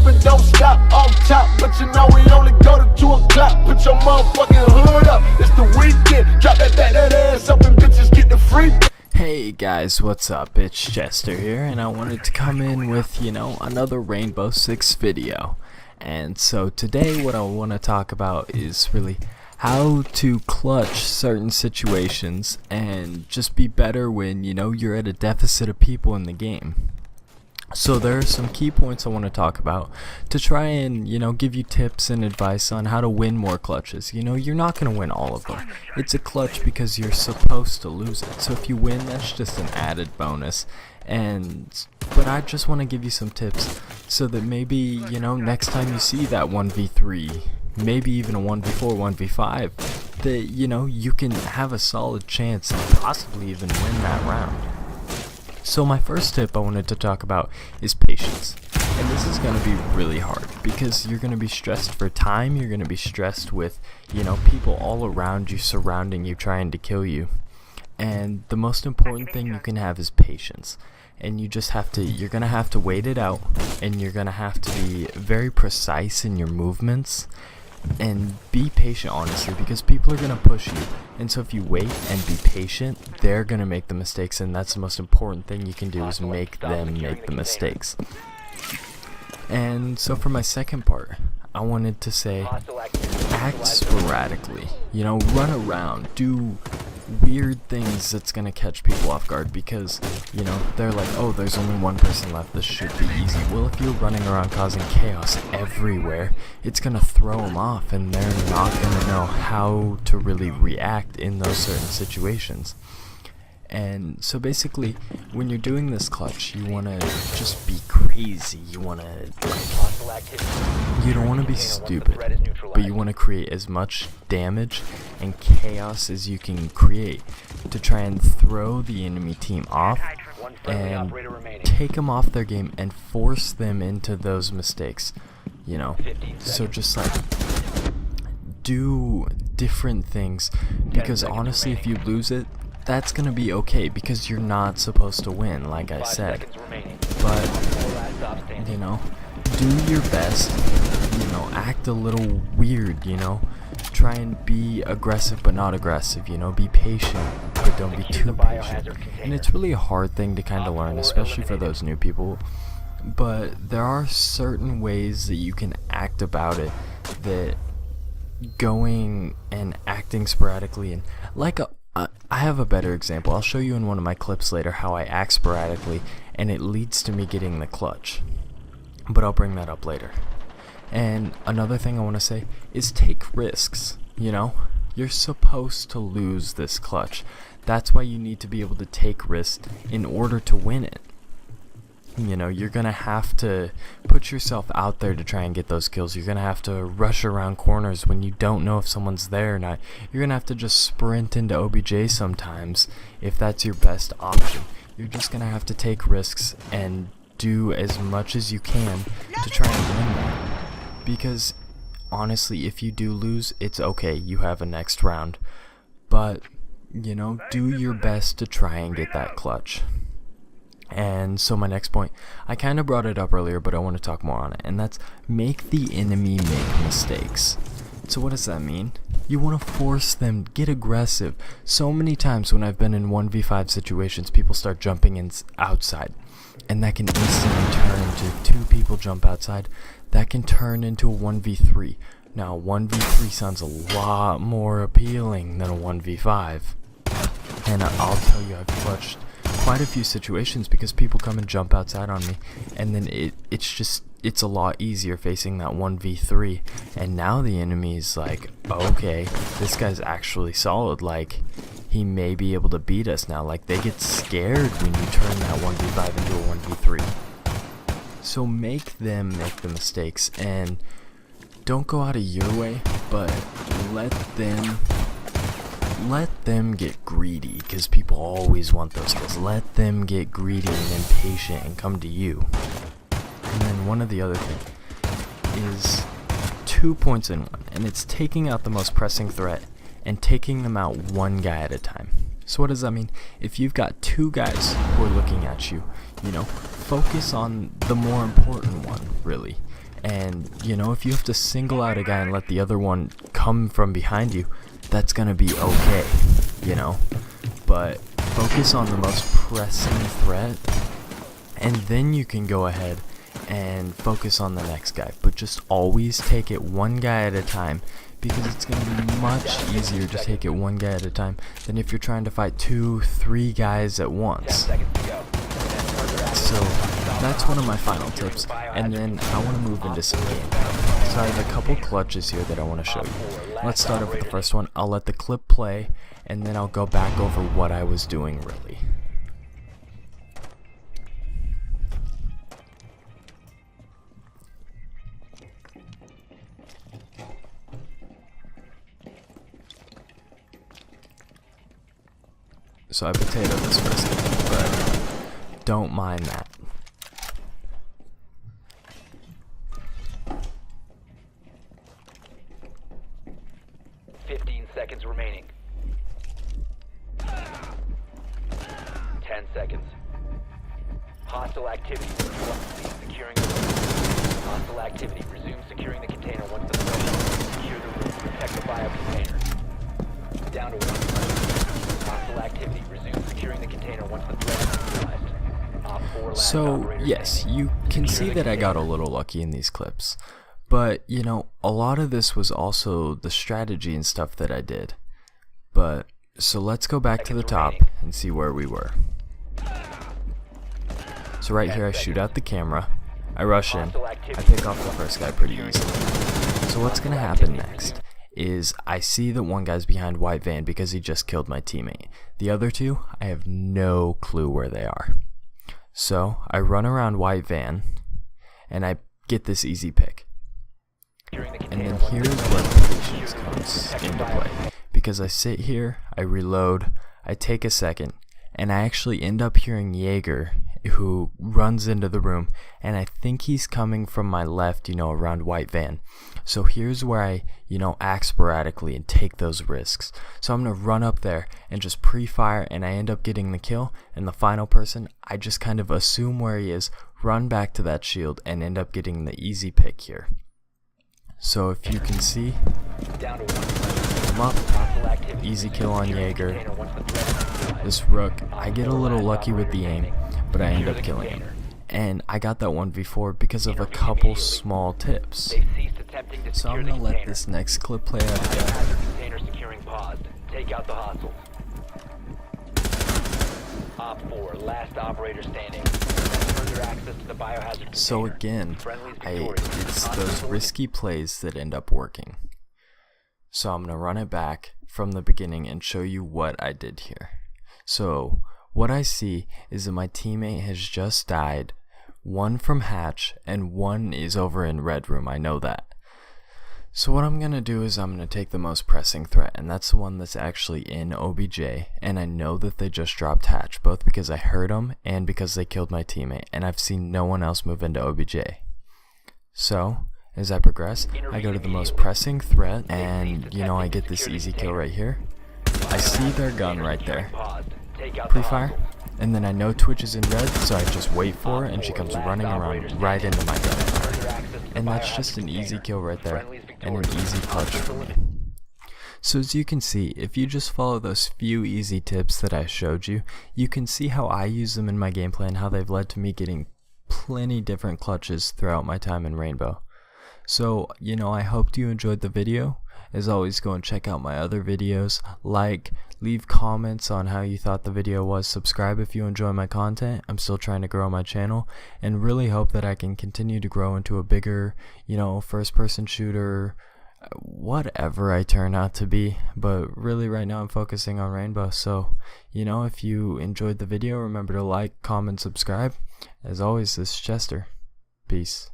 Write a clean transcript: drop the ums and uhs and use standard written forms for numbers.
and don't stop off top, but you know we only go to 2 o'clock. Put your motherfucking hood up, it's the weekend. Drop that ass up and bitches get the free. Hey guys, what's up? It's Chester here, and I wanted to come in with, another Rainbow Six video. And so today what I want to talk about is really how to clutch certain situations and just be better when, you're at a deficit of people in the game. So there are some key points I want to talk about to try and, give you tips and advice on how to win more clutches. You're not going to win all of them. It's a clutch because you're supposed to lose it. So if you win, that's just an added bonus. But I just want to give you some tips so that maybe, next time you see that 1v3, maybe even a 1v4, 1v5, that, you can have a solid chance and possibly even win that round. So my first tip I wanted to talk about is patience. And this is going to be really hard because you're going to be stressed for time, you're going to be stressed with, people all around you, surrounding you, trying to kill you. And the most important thing you can have is patience. And you're going to have to wait it out, and you're going to have to be very precise in your movements. And be patient, honestly, because people are going to push you. And so if you wait and be patient, they're going to make the mistakes, and that's the most important thing you can do, is make them make the mistakes. And so for my second part, I wanted to say, act sporadically. Run around, do weird things that's going to catch people off guard, because, they're like, oh, there's only one person left, this should be easy. Well, if you're running around causing chaos everywhere, it's going to throw them off, and they're not going to know how to really react in those certain situations. And so basically, when you're doing this clutch, you want to just be crazy. You want to, you don't want to be stupid, but you want to create as much damage and chaos as you can create to try and throw the enemy team off and take them off their game and force them into those mistakes, So just do different things, because honestly, if you lose it, that's gonna be okay, because you're not supposed to win, like I said. But, do your best, act a little weird, try and be aggressive but not aggressive, be patient but don't be too patient. And it's really a hard thing to kind of learn, especially for those new people. But there are certain ways that you can act about it, that going and acting sporadically, and I have a better example. I'll show you in one of my clips later how I act sporadically and it leads to me getting the clutch. But I'll bring that up later. And another thing I want to say is take risks, You're supposed to lose this clutch. That's why you need to be able to take risks in order to win it. You're going to have to put yourself out there to try and get those kills. You're going to have to rush around corners when you don't know if someone's there or not. You're going to have to just sprint into OBJ sometimes if that's your best option. You're just going to have to take risks and do as much as you can to try and win that. Because honestly, if you do lose, it's okay. You have a next round. But, do your best to try and get that clutch. And so my next point, I kind of brought it up earlier, but I want to talk more on it, and that's make the enemy make mistakes. So what does that mean? You want to force them, get aggressive. So many times when I've been in 1v5 situations, people start jumping in outside, and that can instantly turn into 2 people jump outside. That can turn into a 1v3. Now 1v3 sounds a lot more appealing than a 1v5. And I'll tell you, I've clutched quite a few situations because people come and jump outside on me, and then it's a lot easier facing that 1v3. And now the enemy's like, okay, this guy's actually solid, he may be able to beat us now. They get scared when you turn that 1v5 into a 1v3. So make them make the mistakes, and don't go out of your way, but let them get greedy, because people always want those kills. Let them get greedy and impatient and come to you. And then one of the other things is 2 points in one, and it's taking out the most pressing threat and taking them out one guy at a time. So what does that mean? If you've got 2 guys who are looking at you, focus on the more important one, really. And you know, if you have to single out a guy and let the other one come from behind you, that's gonna be okay, you know. But focus on the most pressing threat, and then you can go ahead and focus on the next guy. But just always take it one guy at a time, because it's going to be much easier to take it one guy at a time than if you're trying to fight 2-3 guys at once. So that's one of my final tips, and then I want to move into some gameplay. So I have a couple clutches here that I want to show you. Let's start off with the first one. I'll let the clip play, and then I'll go back over what I was doing really. So I potatoed this first game, but don't mind that. Seconds remaining. 10 seconds. Hostile activity. Securing the room. Hostile activity. Resume securing the container once the threat is secure the room. Protect the bio container. Down to 1 minute. Hostile activity. Resume securing the container once the threat is neutralized. So yes, you can see that I got a little lucky in these clips. But, you know, a lot of this was also the strategy and stuff that I did. But, so let's go back to the top and see where we were. So right here I shoot out the camera, I rush in, I pick off the first guy pretty easily. So what's going to happen next is I see that one guy's behind white van because he just killed my teammate. The other two, I have no clue where they are. So I run around white van and I get this easy pick. And then here's where patience comes into play, because I sit here, I reload, I take a second, and I actually end up hearing Jaeger, who runs into the room, and I think he's coming from my left, you know, around white van. So here's where I, you know, act sporadically and take those risks. So I'm going to run up there and just pre-fire, and I end up getting the kill, and the final person, I just kind of assume where he is, run back to that shield, and end up getting the easy pick here. So if you can see, I'm up, easy kill on Jaeger. This rook, I get a little lucky with the aim, but I end up killing him. And I got that 1v4 because of a couple small tips. So I'm going to let this next clip play out again. Take out the hostiles. Op 4, last operator standing. Access to the biohazard so again, it's those risky plays that end up working. So I'm going to run it back from the beginning and show you what I did here. So what I see is that my teammate has just died, one from hatch and one is over in red room, I know that. So what I'm going to do is I'm going to take the most pressing threat, and that's the one that's actually in OBJ, and I know that they just dropped hatch, both because I heard them and because they killed my teammate, and I've seen no one else move into OBJ. So, as I progress, I go to the most pressing threat, and, you know, I get this easy kill right here. I see their gun right there. Pre-fire, and then I know Twitch is in red, so I just wait for her, and she comes running around right into my gun. And that's just an easy kill right there, and an easy clutch for me. So as you can see, if you just follow those few easy tips that I showed you, you can see how I use them in my gameplay and how they've led to me getting plenty different clutches throughout my time in Rainbow. So, you know, I hope you enjoyed the video. As always, go and check out my other videos, like, leave comments on how you thought the video was, subscribe if you enjoy my content. I'm still trying to grow my channel, and really hope that I can continue to grow into a bigger, you know, first-person shooter, whatever I turn out to be. But really right now I'm focusing on Rainbow. So, you know, if you enjoyed the video, remember to like, comment, subscribe. As always, this is Chester. Peace.